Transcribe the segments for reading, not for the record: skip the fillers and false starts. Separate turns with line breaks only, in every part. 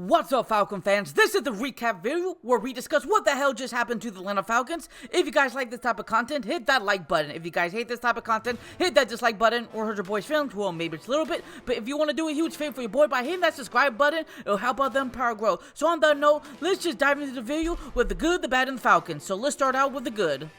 What's up, Falcon fans? This is the recap video where we discuss what the hell just happened to the Atlanta Falcons. If you guys like this type of content, hit that like button. If you guys hate this type of content, hit that dislike button or hurt your boy's feelings. Well, maybe it's a little bit, but if you want to do a huge favor for your boy by hitting that subscribe button, it'll help out them power grow. So on that note, let's just dive into the video with the good, the bad, and the Falcons. So let's start out with the good.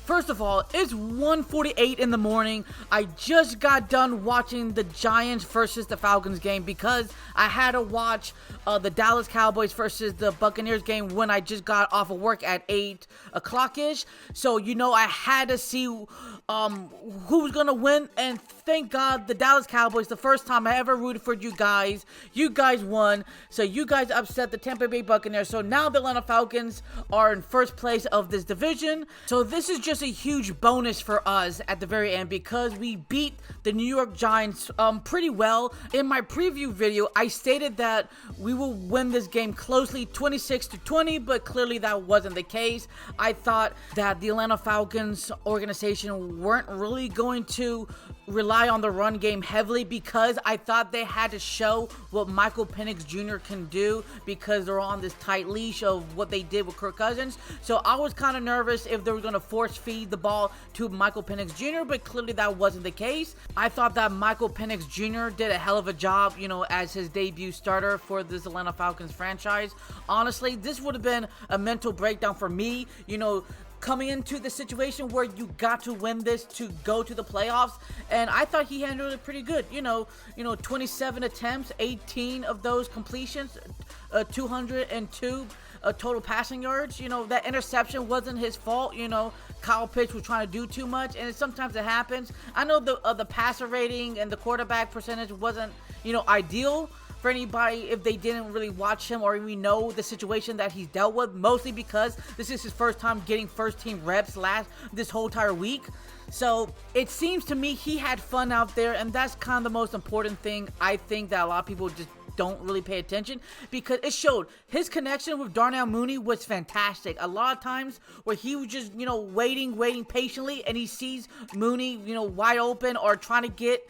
First of all, it's 1:48 in the morning. I just got done watching the Giants versus the Falcons game because I had to watch the Dallas Cowboys versus the Buccaneers game when I just got off of work at 8 o'clock-ish. So, I had to see who was going to win, and thank God the Dallas Cowboys, the first time I ever rooted for you guys won. So you guys upset the Tampa Bay Buccaneers. So now the Atlanta Falcons are in first place of this division. So this is just a huge bonus for us at the very end because we beat the New York Giants pretty well. In my preview video, I stated that we will win this game closely 26-20, but clearly that wasn't the case. I thought that the Atlanta Falcons organization weren't really going to rely on the run game heavily because I thought they had to show what Michael Penix Jr. can do because they're on this tight leash of what they did with Kirk Cousins. So I was kind of nervous if they were going to force feed the ball to Michael Penix Jr., but clearly that wasn't the case. I thought that Michael Penix Jr. did a hell of a job, as his debut starter for this Atlanta Falcons franchise. Honestly, this would have been a mental breakdown for me, coming into the situation where you got to win this to go to the playoffs, and I thought he handled it pretty good. 27 attempts, 18 of those completions, 202 total passing yards. That interception wasn't his fault. Kyle Pitts was trying to do too much, and sometimes it happens. I know the passer rating and the quarterback percentage wasn't, ideal for anybody if they didn't really watch him or even know the situation that he's dealt with, mostly because this is his first time getting first team reps this whole entire week. So it seems to me he had fun out there, and that's kind of the most important thing. I think that a lot of people just don't really pay attention because it showed his connection with Darnell Mooney was fantastic. A lot of times where he was just, waiting patiently, and he sees Mooney, wide open or trying to get,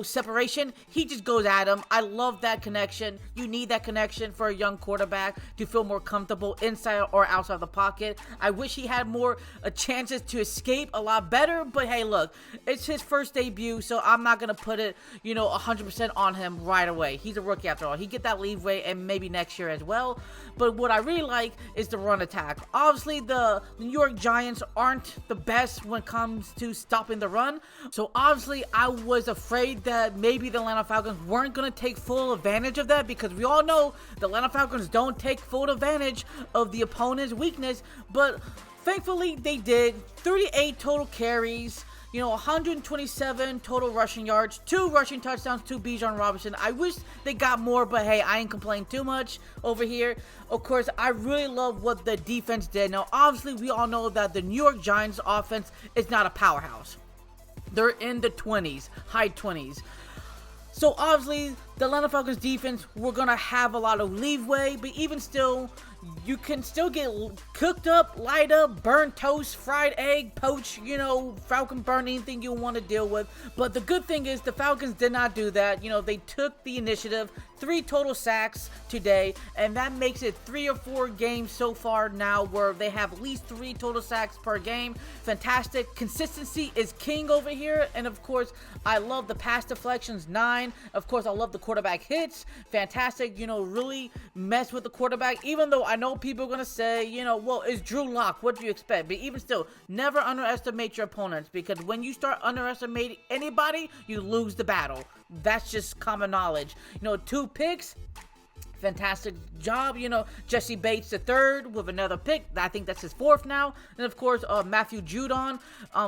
separation, he just goes at him. I love that connection. You need that connection for a young quarterback to feel more comfortable inside or outside the pocket. I wish he had more chances to escape a lot better, but hey, look, it's his first debut, so I'm not going to put it, 100% on him right away. He's a rookie after all. He get that leeway, and maybe next year as well. But what I really like is the run attack. Obviously, the New York Giants aren't the best when it comes to stopping the run. So obviously, I was afraid that maybe the Atlanta Falcons weren't going to take full advantage of that because we all know the Atlanta Falcons don't take full advantage of the opponent's weakness. But thankfully, they did. 38 total carries. 127 total rushing yards, 2 rushing touchdowns to Bijan Robinson. I wish they got more, but hey, I ain't complaining too much over here. Of course, I really love what the defense did. Now, obviously, we all know that the New York Giants offense is not a powerhouse. They're in the 20s, high 20s. So, obviously, the Atlanta Falcons defense, we're going to have a lot of leeway, but even still, you can still get cooked up, light up, burnt toast, fried egg, poached, Falcon burn, anything you want to deal with. But the good thing is the Falcons did not do that. They took the initiative, 3 total sacks today, and that makes it 3 or 4 games so far now where they have at least 3 total sacks per game. Fantastic. Consistency is king over here, and of course, I love the pass deflections, 9. Of course, I love the quarterback hits. Fantastic. Really mess with the quarterback, even though I know people are going to say, well, it's Drew Lock. What do you expect? But even still, never underestimate your opponents because when you start underestimating anybody, you lose the battle. That's just common knowledge. 2 picks. Fantastic job, Jesse Bates III with another pick. I think that's his 4th now. And of course, Matthew Judon,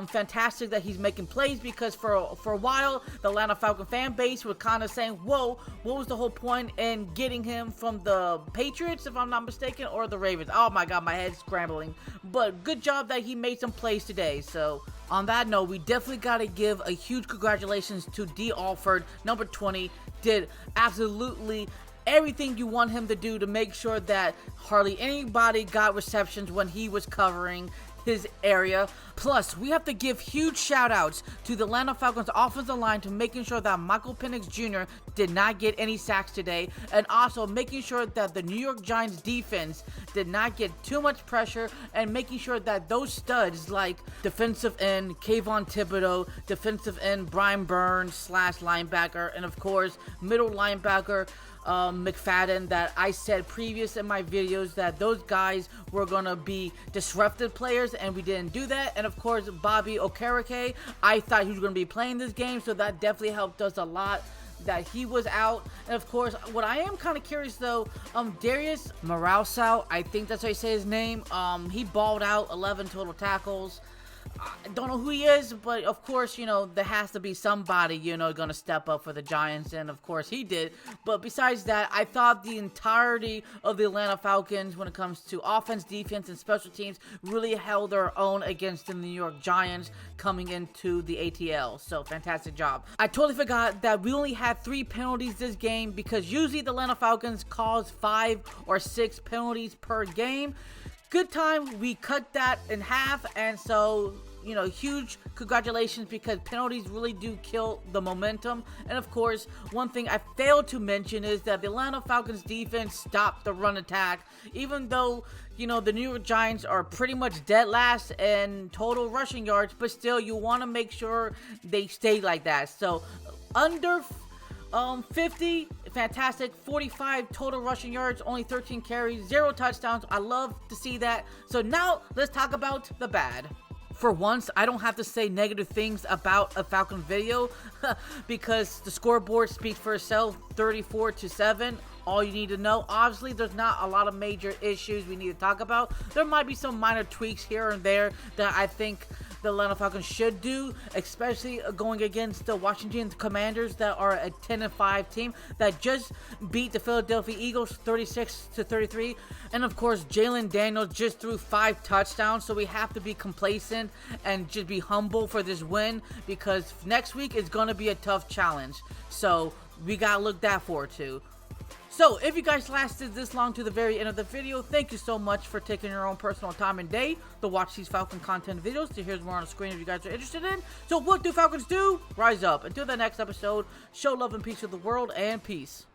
fantastic that he's making plays because for a while, the Atlanta Falcon fan base were kind of saying, whoa, what was the whole point in getting him from the Patriots, if I'm not mistaken, or the Ravens? Oh my God, my head's scrambling. But good job that he made some plays today. So on that note, we definitely got to give a huge congratulations to D. Alford, number 20, did absolutely everything you want him to do to make sure that hardly anybody got receptions when he was covering. his area. Plus, we have to give huge shout outs to the Atlanta Falcons offensive line to making sure that Michael Penix Jr. did not get any sacks today, and also making sure that the New York Giants defense did not get too much pressure, and making sure that those studs like defensive end Kayvon Thibodeau, defensive end Brian Burns / linebacker, and of course middle linebacker McFadden, that I said previous in my videos that those guys were going to be disruptive players, and we didn't do that. And of course Bobby Okereke, I thought he was going to be playing this game, so that definitely helped us a lot that he was out. And of course, what I am kind of curious though, Darius Marausow, I think that's how you say his name, he balled out 11 total tackles. I don't know who he is, but of course, you know, there has to be somebody, you know, gonna step up for the Giants, and of course he did. But besides that, I thought the entirety of the Atlanta Falcons, when it comes to offense, defense, and special teams, really held their own against the New York Giants coming into the ATL. So fantastic job. I totally forgot that we only had 3 penalties this game, because usually the Atlanta Falcons cause 5 or 6 penalties per game. Good time, we cut that in half, and so, you know, huge congratulations, because penalties really do kill the momentum. And of course, one thing I failed to mention is that the Atlanta Falcons defense stopped the run attack, even though, you know, the New York Giants are pretty much dead last in total rushing yards, but still you want to make sure they stay like that. So under 50, fantastic. 45 total rushing yards, only 13 carries, 0 touchdowns. I love to see that. So now let's talk about the bad. For once, I don't have to say negative things about a Falcon video because the scoreboard speaks for itself, 34-7. All you need to know. Obviously, there's not a lot of major issues we need to talk about. There might be some minor tweaks here and there that I think the Atlanta Falcons should do, especially going against the Washington Commanders that are a 10-5 team that just beat the Philadelphia Eagles 36-33. And of course, Jalen Daniels just threw 5 touchdowns, so we have to be complacent and just be humble for this win, because next week is going to be a tough challenge. So we got to look that forward to. So, if you guys lasted this long to the very end of the video, thank you so much for taking your own personal time and day to watch these Falcon content videos. So here's more on the screen if you guys are interested in. So what do Falcons do? Rise up. Until the next episode, show love and peace to the world, and peace.